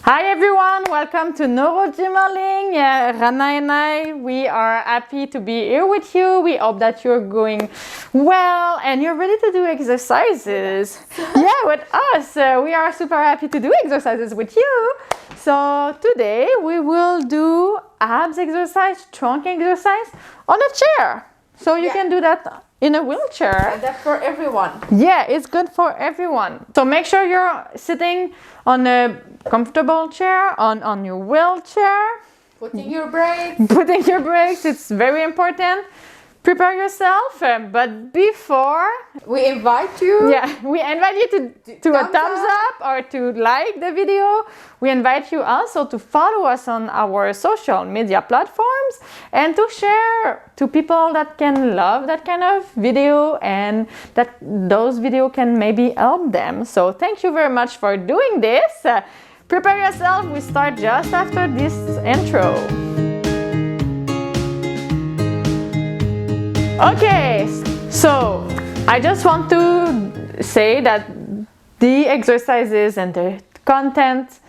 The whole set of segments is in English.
Hi everyone, welcome to Neuro. Rana and I, we are happy to be here with you. We hope that you're going well and you're ready to do exercises. Yeah, with us. We are super happy to do exercises with you. So today we will do abs exercise, trunk exercise on a chair. So you can do that in a wheelchair. And that's for everyone. Yeah, it's good for everyone. So make sure you're sitting on a comfortable chair, on your wheelchair. Putting your brakes. Putting your brakes, it's very important. Prepare yourself, but before we invite you. Yeah, we invite you to a thumbs up or to like the video. We invite you also to follow us on our social media platforms and to share to people that can love that kind of video and that those videos can maybe help them. So thank you very much for doing this. Prepare yourself, we start just after this intro. Okay, so I just want to say that the exercises and the content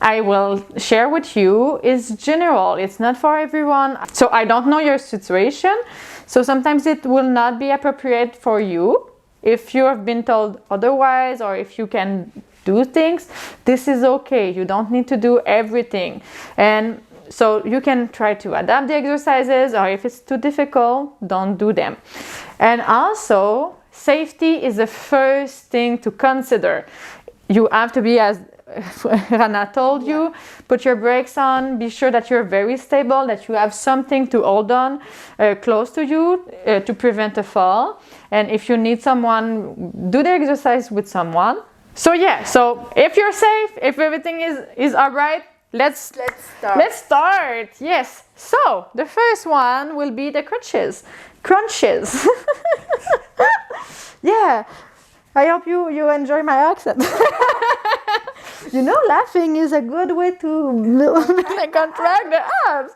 I will share with you is general. It's not for everyone. So I don't know your situation. So sometimes it will not be appropriate for you. If you have been told otherwise or if you can do things, this is okay. You don't need to do everything. And so you can try to adapt the exercises, or if it's too difficult, don't do them. And also, safety is the first thing to consider. You have to be, as Rana told you, put your brakes on, be sure that you're very stable, that you have something to hold on close to you to prevent a fall. And if you need someone, do the exercise with someone. So yeah, so if you're safe, if everything is all right, Let's start. Yes. So the first one will be the crunches. Yeah. I hope you enjoy my accent. You know, laughing is a good way to contract the abs.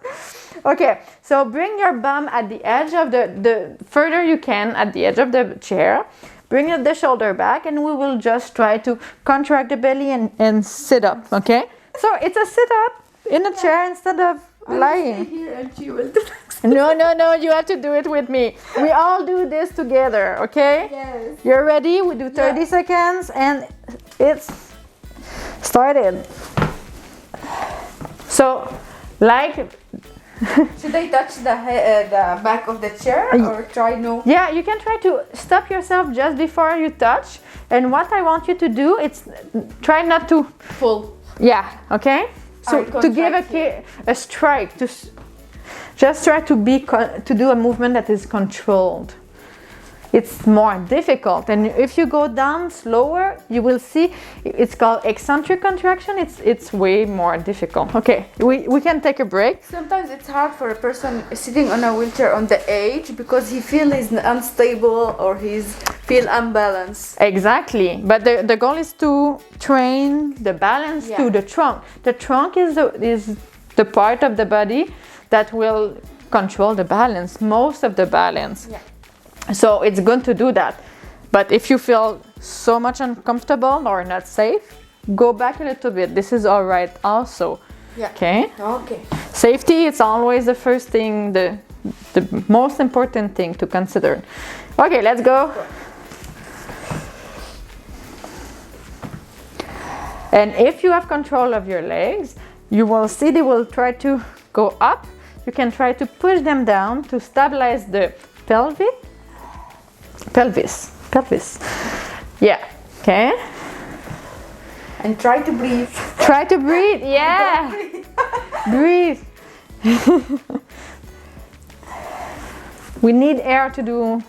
Okay. So bring your bum at the edge of the further you can at the edge of the chair. Bring the shoulder back, and we will just try to contract the belly and sit up. Okay. So it's a sit-up in a chair instead of lying. Here and she will do No, you have to do it with me. We all do this together, okay? Yes. You're ready? We do 30 seconds and it's started. So, like... Should I touch the back of the chair or try no? Yeah, you can try to stop yourself just before you touch. And what I want you to do is try not to... Pull. Yeah, okay? So to give a strike, just try to do a movement that is controlled. It's more difficult, and if you go down slower, you will see it's called eccentric contraction. It's way more difficult. Okay, we can take a break. Sometimes it's hard for a person sitting on a wheelchair on the edge because he feels unstable or he's feel unbalanced. Exactly, but the goal is to train the balance to the trunk. The trunk is the part of the body that will control the balance, most of the balance. Yeah. So it's good to do that. But if you feel so much uncomfortable or not safe, go back a little bit. This is all right also. Yeah. Okay? Okay. Safety, it's always the first thing, the most important thing to consider. Okay, let's go. And if you have control of your legs, you will see they will try to go up. You can try to push them down to stabilize the pelvis. Yeah, okay. And try to breathe. Try to breathe, yeah. Breathe. We need air to do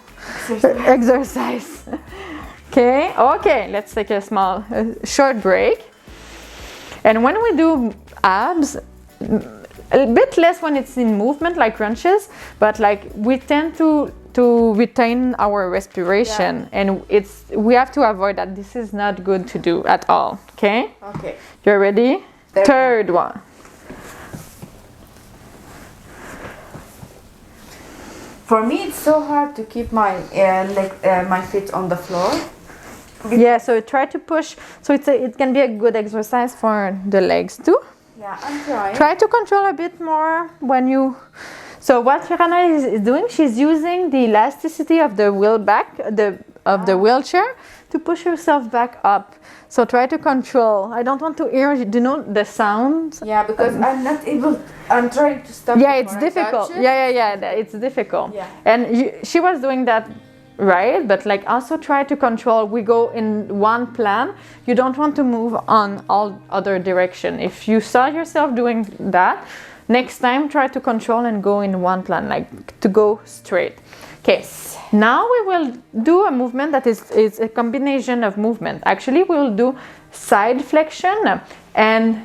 exercise. Okay, let's take a short break. And when we do abs, a bit less when it's in movement like crunches, but like we tend to retain our respiration, and we have to avoid that. This is not good to do at all. Okay, you're ready? Third one. For me, it's so hard to keep my feet on the floor. Yeah, so try to push. So it can be a good exercise for the legs too. Yeah, I'm trying. Try to control a bit more when you. So what Rana is doing, she's using the elasticity of the the wheelchair to push herself back up. So try to control. I don't want to hear, the sound. Yeah, because I'm not able. I'm trying to stop. Yeah, it's difficult. Yeah. It's difficult. Yeah. And she was doing that right, but like also try to control. We go in one plan. You don't want to move on all other direction. If you saw yourself doing that, next time try to control and go in one plan, like to go straight. Okay. Now we will do a movement that is a combination of movement. Actually, we'll do side flexion and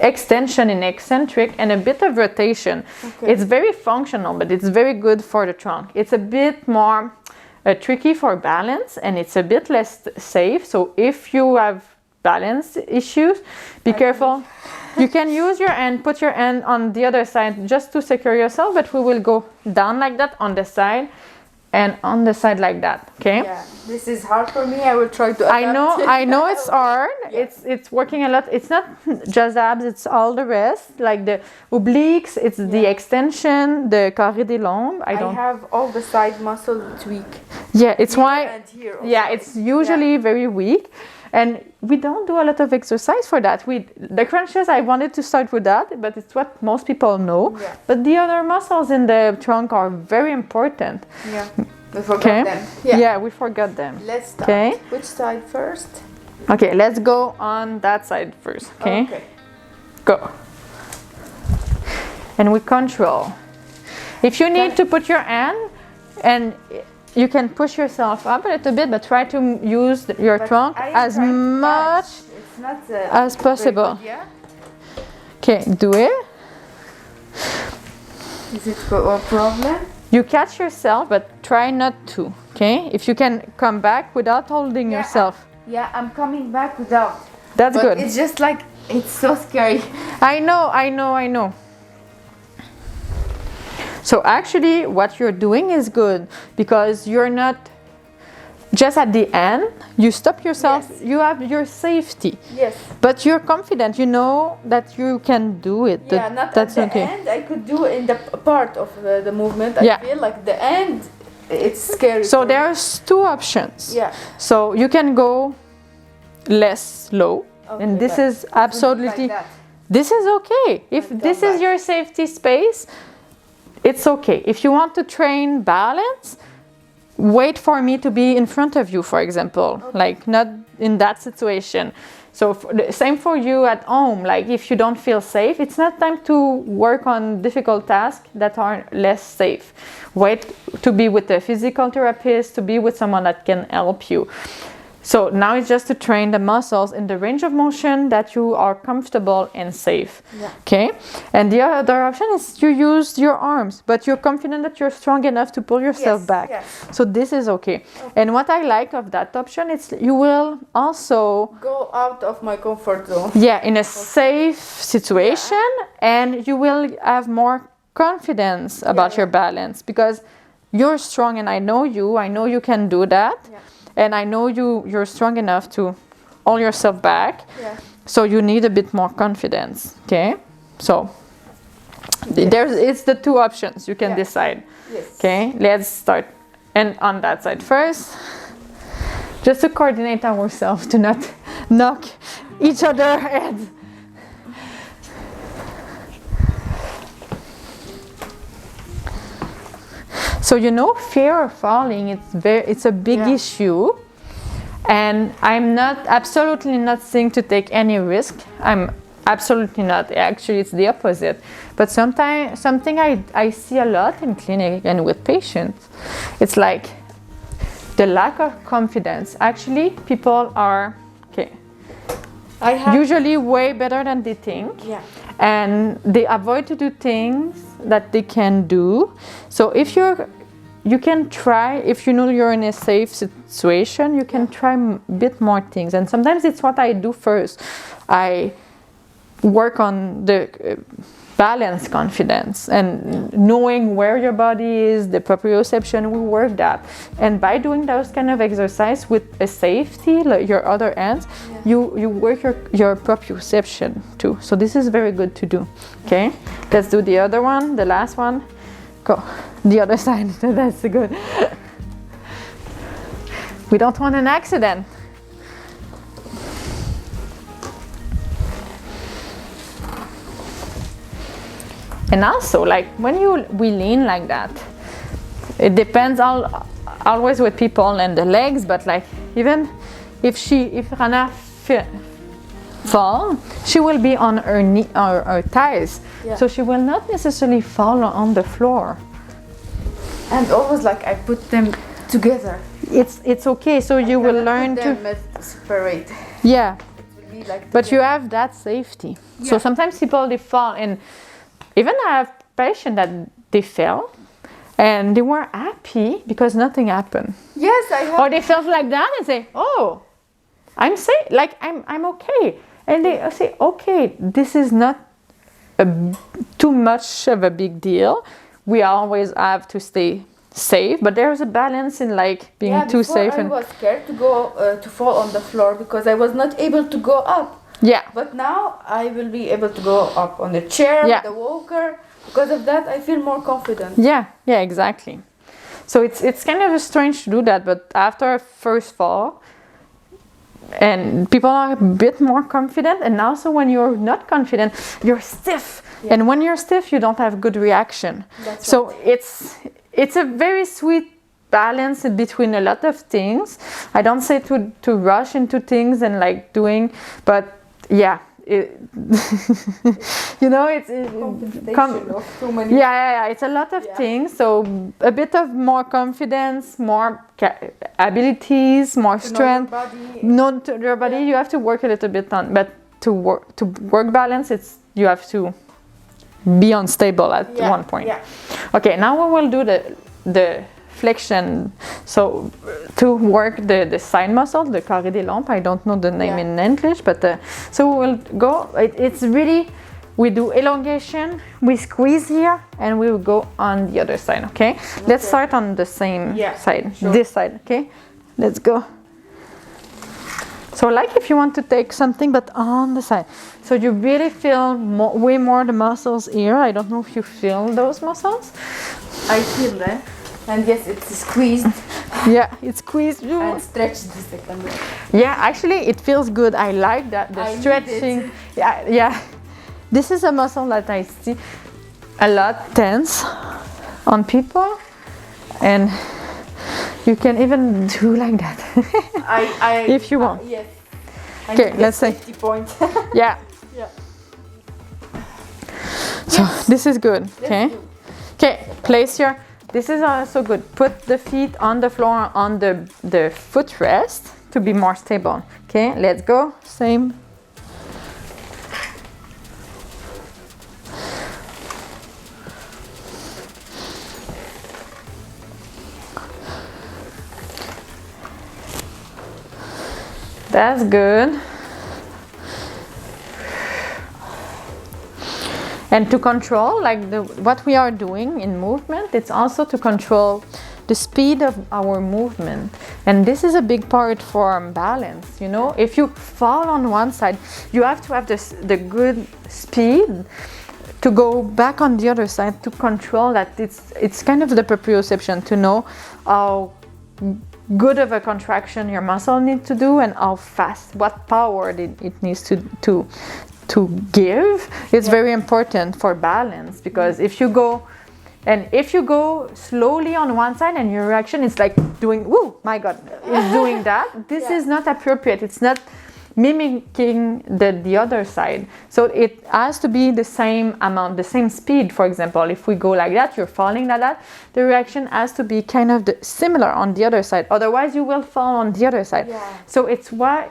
extension in eccentric and a bit of rotation. Okay. It's very functional, but it's very good for the trunk. It's a bit more tricky for balance and it's a bit less safe. So if you have balance issues, be careful. You can use your hand, put your hand on the other side just to secure yourself, but we will go down like that on the side and on the side like that, okay? Yeah, this is hard for me. I will try to adapt. I know it's hard. Yeah. It's working a lot. It's not just abs, it's all the rest, like the obliques, it's the extension, the carré des lombes. I have all the side muscle weak. Yeah, it's here why. And here also. Yeah, it's usually very weak. And we don't do a lot of exercise for that. The crunches, I wanted to start with that, but it's what most people know. Yeah. But the other muscles in the trunk are very important. Yeah, we forgot them. Yeah, we forgot them. Let's start. Okay. Which side first? Okay, let's go on that side first. Okay. Go. And we control. If you need to put your hand and you can push yourself up a little bit, but try to use your trunk as much as possible. Good, yeah? Okay, do it. Is it a problem? You catch yourself, but try not to. Okay, if you can come back without holding yourself. I'm coming back without. That's good. It's just like, it's so scary. I know. So actually what you're doing is good because you're not just at the end, you stop yourself, you have your safety. Yes. But you're confident, you know that you can do it. Yeah, that's at the end, I could do in the part of the movement. I feel like the end, it's scary. So there's two options. Yeah. So you can go less low, and this is absolutely, this is okay. If this is your safety space, it's okay. If you want to train balance, wait for me to be in front of you, for example, like not in that situation. So same for you at home, like if you don't feel safe, it's not time to work on difficult tasks that are less safe. Wait to be with a physical therapist, to be with someone that can help you. So now it's just to train the muscles in the range of motion that you are comfortable and safe. Yeah. Okay? And the other option is you use your arms, but you're confident that you're strong enough to pull yourself back. Yes. So this is okay. And what I like of that option is you will also go out of my comfort zone. Yeah, in a safe situation, and you will have more confidence about your balance because you're strong and I know you can do that. Yeah. And I know you're strong enough to hold yourself back. Yeah. So you need a bit more confidence. Okay? So it's the two options. You can decide. Yes. Okay? Let's start. And on that side first, just to coordinate ourselves to not knock each other heads. So fear of falling, it's a big issue, and I'm absolutely not saying to take any risk. I'm absolutely not. Actually, it's the opposite. But something I see a lot in clinic and with patients, it's like the lack of confidence. Actually, people are usually way better than they think. Yeah. And they avoid to do things that they can do. So if you can try, if you know you're in a safe situation, you can try a bit more things. And sometimes it's what I do first. I work on the balance confidence and knowing where your body is, the proprioception, we work that. And by doing those kind of exercise with a safety, like your other hands, you work your proprioception too. So this is very good to do. Okay, let's do the other one, the last one. Go, the other side. That's good. We don't want an accident. And also, like when we lean like that, it depends always with people and the legs, but like even if Rana fall, she will be on her knee or her thighs, so she will not necessarily fall on the floor. And always like I put them together. It's okay, so you will learn to separate. Yeah, Like but you have that safety. So sometimes people they fall, and even I have patients that they fell and they were happy because nothing happened. Yes, I have. Or they felt like that and say, "Oh, I'm safe. Like I'm okay." And they say, "Okay, this is not too much of a big deal. We always have to stay safe, but there's a balance in like being too safe." I was scared to go to fall on the floor because I was not able to go up. Yeah. But now I will be able to go up on the chair, with the walker. Because of that, I feel more confident. Yeah, exactly. So it's kind of strange to do that, but after a first fall, and people are a bit more confident, and also when you're not confident, you're stiff. Yeah. And when you're stiff, you don't have good reaction. That's so right. it's a very sweet balance in between a lot of things. I don't say to rush into things and like doing, but yeah. You know, it's too many. It's a lot of things. So a bit of more confidence, more abilities, more strength. Know your body. You have to work a little bit on, but to work balance, you have to be unstable at one point. Yeah. Okay, now we will do the flexion. So to work the side muscle, the carré des lombes, I don't know the name in English, but so we will go. It's really, we do elongation, we squeeze here, and we will go on the other side. Okay, let's start on the same side, this side. Okay, let's go. So like if you want to take something, but on the side, so you really feel way more the muscles here. I don't know if you feel those muscles. I feel that. And yes, it's squeezed. Yeah, it's squeezed. And stretched the second way. Yeah, actually, it feels good. I like that. The stretching. Yeah. This is a muscle that I see a lot tense on people, and you can even do like that. If you want. Yes. Okay, let's say. 50 points. Yeah. So this is good. Okay. Okay, place your. This is also good. Put the feet on the floor on the footrest to be more stable. Okay, let's go. Same. That's good. And to control, like what we are doing in movement, it's also to control the speed of our movement. And this is a big part for balance. You know, if you fall on one side, you have to have the good speed to go back on the other side to control that. It's kind of the proprioception to know how good of a contraction your muscle needs to do and how fast, what power it needs to give. It's very important for balance, because if you go slowly on one side and your reaction is like doing, woo, my God, is doing that, this is not appropriate. It's not mimicking the other side. So it has to be the same amount, the same speed. For example, if we go like that, you're falling like that, the reaction has to be kind of similar on the other side. Otherwise, you will fall on the other side. Yeah. So it's why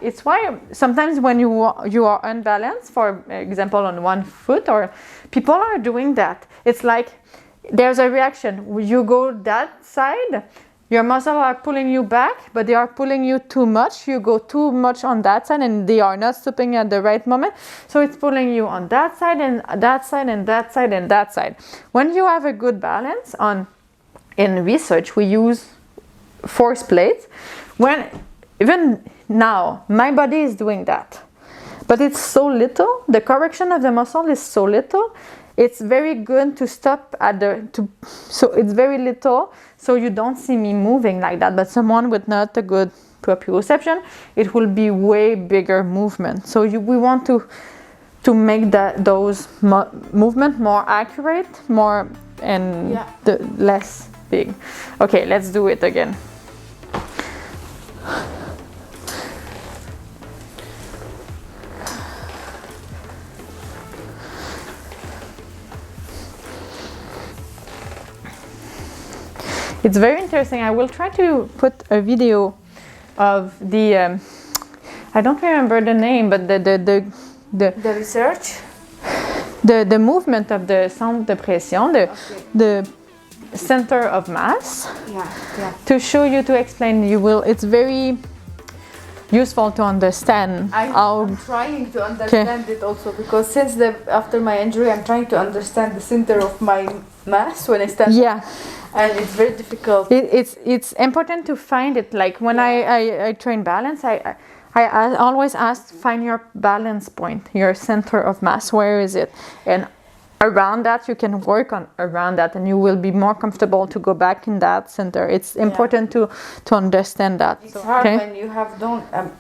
sometimes when you are unbalanced, for example, on one foot, or people are doing that, it's like there's a reaction. You go that side, your muscles are pulling you back, but they are pulling you too much. You go too much on that side and they are not stopping at the right moment. So it's pulling you on that side and that side and that side and that side. When you have a good balance in research, we use force plates. Even now, my body is doing that. But it's so little, the correction of the muscle is so little, it's very good to stop so it's very little, so you don't see me moving like that. But someone with not a good proprioception, it will be way bigger movement. So we want to make those movement more accurate, less big. Okay, let's do it again. It's very interesting. I will try to put a video of the I don't remember the name, but the research, the movement of the centre de pression, the center of mass. Yeah. To show you, to explain, it's very useful to understand. I'm trying to understand it also, because since after my injury, I'm trying to understand the center of my mass when I stand. Yeah. And it's very difficult. It's important to find it. Like when I train balance, I always ask, find your balance point, your center of mass. Where is it? And around that, you can work on around that, and you will be more comfortable to go back in that center. It's important to understand that. It's hard when you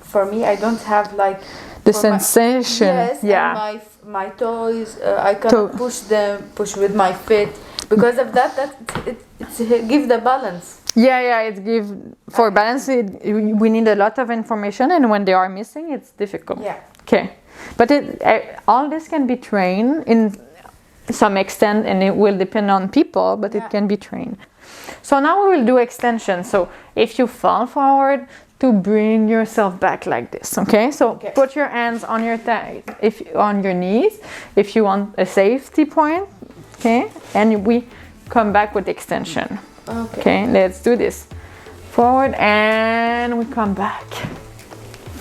for me, I don't have like the sensation. And my toes, I cannot push with my feet. Because of that it gives the balance. It gives for balance. We need a lot of information, and when they are missing, it's difficult. Yeah. Okay, but all this can be trained in some extent, and it will depend on people, but it can be trained. So now we will do extension. So if you fall forward, to bring yourself back like this. Okay, so put your hands on your on your knees if you want a safety point. Okay, and we come back with extension. Okay, let's do this. Forward, and we come back.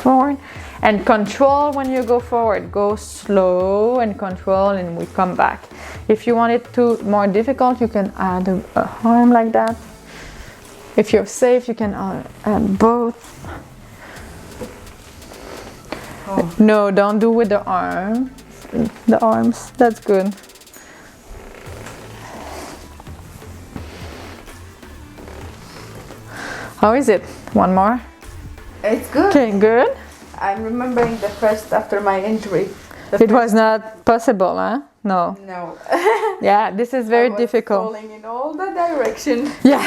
Forward, and control when you go forward. Go slow and control, and we come back. If you want it more difficult, you can add a arm like that. If you're safe, you can add both. No, don't do with the arm. The arms, that's good. How is it? One more? It's good. Okay, good. I'm remembering the first after my injury. It was not possible, huh? No. Yeah, this is very difficult. Falling in all the direction. Yeah.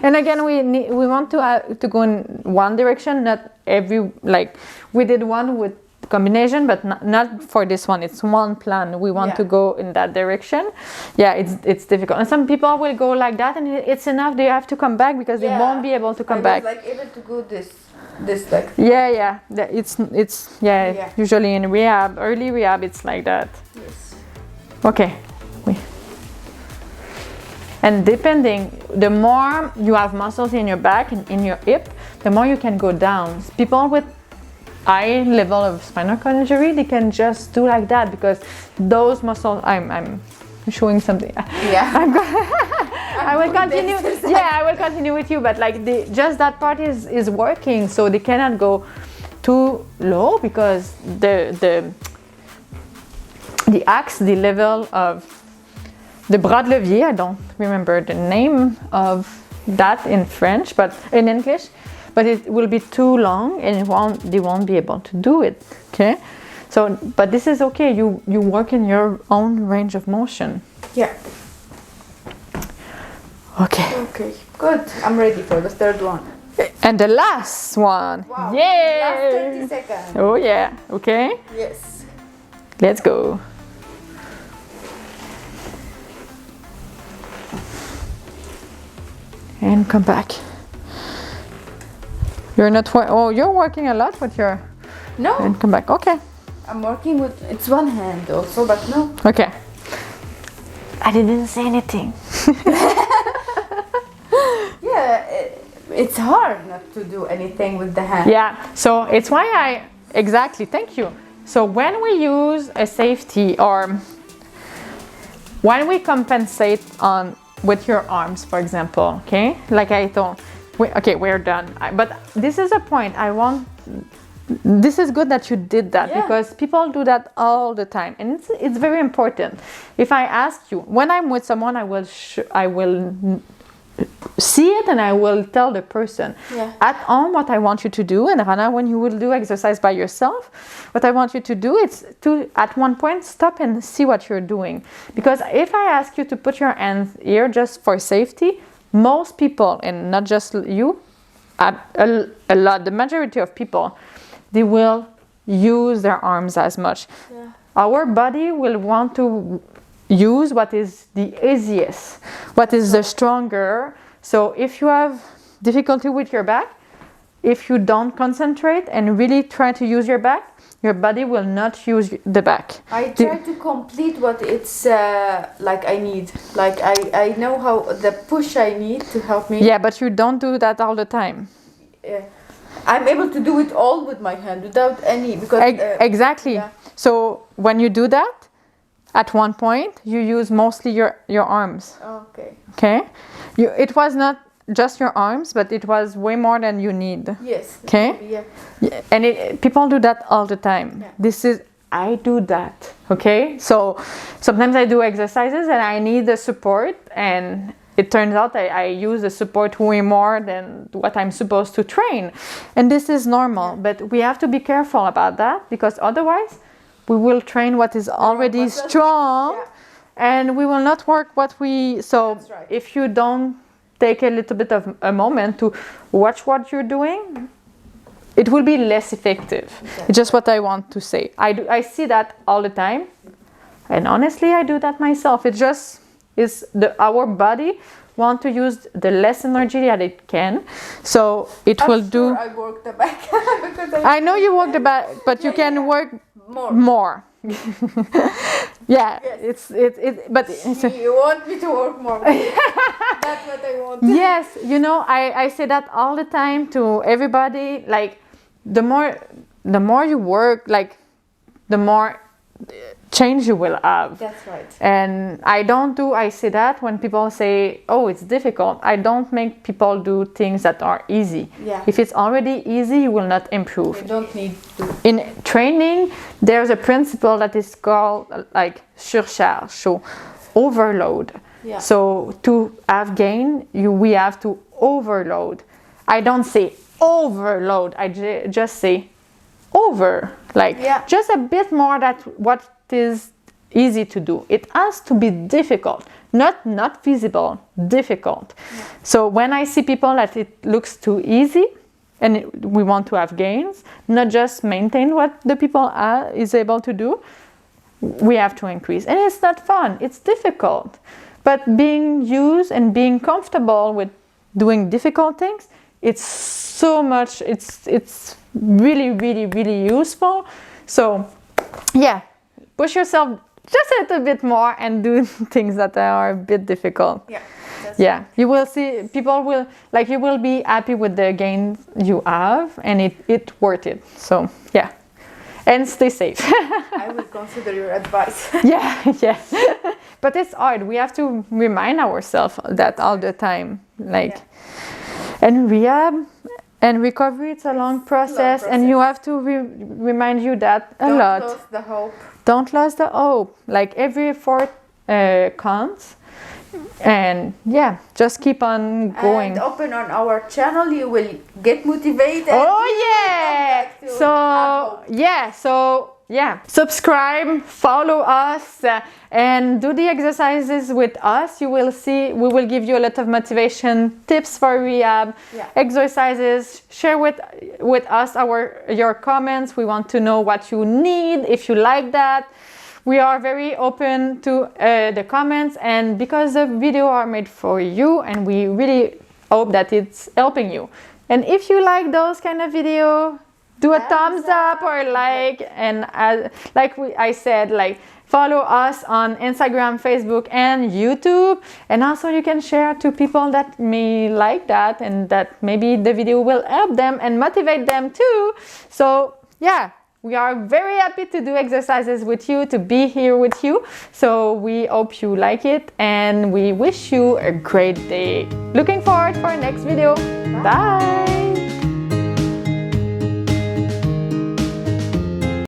And again, we want to go in one direction, not every, like we did one with combination, but not for this one. It's one plan. We want to go in that direction. Yeah, it's difficult. And some people will go like that, and it's enough. They have to come back because they won't be able to come back. I was like able to go this like. Yeah. It's usually in rehab, early rehab, it's like that. Yes. Okay. And depending, the more you have muscles in your back and in your hip, the more you can go down. People with high level of spinal cord injury, they can just do like that because those muscles, I'm showing something. Yeah. I will continue. Yeah, I will continue with you, but like just that part is working, so they cannot go too low because the axe, the level of the bras de levier, I don't remember the name of that in French, but in English, but it will be too long and they won't be able to do it. Okay, so but this is okay. You work in your own range of motion. Yeah. Okay, good. I'm ready for the third one. And the last one. Wow. Yay! Last 30 seconds. Oh yeah. Okay. Yes. Let's go. And come back. You're not you're working a lot with your. No. And come back. Okay. I'm working with it's one hand also, but no. Okay. I didn't say anything. Yeah, it's hard not to do anything with the hand. Yeah, so it's why exactly, thank you. So when we use a safety or when we compensate with your arms, for example, okay, like I told, we're done. But this is a point this is good that you did that, because people do that all the time, and it's very important. If I ask you, when I'm with someone, I will see it and I will tell the person at home what I want you to do. And Rana, when you will do exercise by yourself, what I want you to do is to at one point stop and see what you're doing, because if I ask you to put your hands here just for safety, most people, and not just you, a lot, the majority of people, they will use their arms as much. Our body will want to use what is the easiest, what is the stronger. So if you have difficulty with your back, if you don't concentrate and really try to use your back, your body will not use the back. I try to complete what it's like I need. Like I know how the push I need to help me. Yeah, but you don't do that all the time. I'm able to do it all with my hand without any, because exactly. So when you do that, at one point you use mostly your arms. Okay. It was not just your arms, but it was way more than you need. Yes. Okay. And people do that all the time. I do that. Okay. So sometimes I do exercises and I need the support, and it turns out I use the support way more than what I'm supposed to train. And this is normal, but we have to be careful about that, because otherwise we will train what is already strong and we will not work what we... So if you don't take a little bit of a moment to watch what you're doing, it will be less effective. It's just what I want to say. I see that all the time. And honestly, I do that myself. It just is our body want to use the less energy that it can, so it will do. I work the back because I know you work the back, but you can work more. But you want me to work more. That's what I want. Yes, I say that all the time to everybody. Like the more you work, like the more change you will have. That's right. And I say that when people say, oh, it's difficult, I don't make people do things that are easy. If it's already easy, you will not improve. You don't need to. In training, there's a principle that is called like surcharge, so overload. So to have gain, we have to overload. I don't say overload, I just say over, like just a bit more than what is easy to do. It has to be difficult, not feasible, difficult. So when I see people that it looks too easy and we want to have gains, not just maintain what the people is able to do, we have to increase. And it's not fun, it's difficult. But being used and being comfortable with doing difficult things, it's so much, it's really, really, really useful. So push yourself just a little bit more and do things that are a bit difficult. You will see, people will, like, you will be happy with the gains you have, and it's worth it. So and stay safe. I will consider your advice. But it's hard. We have to remind ourselves that all the time, like, and rehab and recovery, it's a long process, and you have to remind you that a lot. Don't lose the hope. Don't lose the hope. Like every effort counts, and just keep on going. And open on our channel, you will get motivated. Subscribe, follow us, and do the exercises with us. You will see, we will give you a lot of motivation, tips for rehab, exercises. Share with us your comments. We want to know what you need, if you like that. We are very open to the comments, and because the videos are made for you, and we really hope that it's helping you. And if you like those kind of video, do a thumbs up or like, and I said, like, follow us on Instagram, Facebook, and YouTube. And also you can share to people that may like that and that maybe the video will help them and motivate them too. So yeah, we are very happy to do exercises with you, to be here with you. So we hope you like it and we wish you a great day. Looking forward for our next video. Bye.